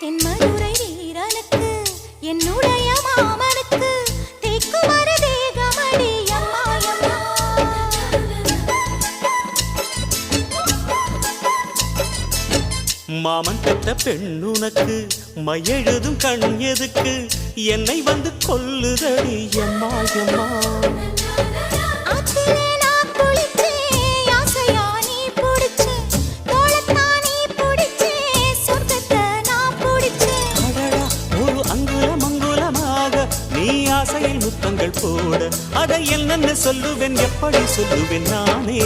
தென்மதுரை வீரனுக்கு என்னுடைய மாமனுக்கு தேக்குமர தேகமடி அம்மா அம்மா. மாமன் பெற்ற பெண்ணுனக்கு மையெழுதும் கண் எதுக்கு என்னை வந்து கொல்லுதடி அம்மா அம்மா. ஆத்திலே நான் குளிச்சேன், ஆசையா நீ புடிச்சே, தோளத்தான் நீ புடிச்சே, சொர்க்கத்தை நான் புடிச்சேன். அடடா, ஒரு அங்குலம் அங்குலமாக நீ ஆசையில் முத்தங்கள் போட அதை என்னென்ன சொல்லுவேன் எப்படி சொல்லுவேன் நானே.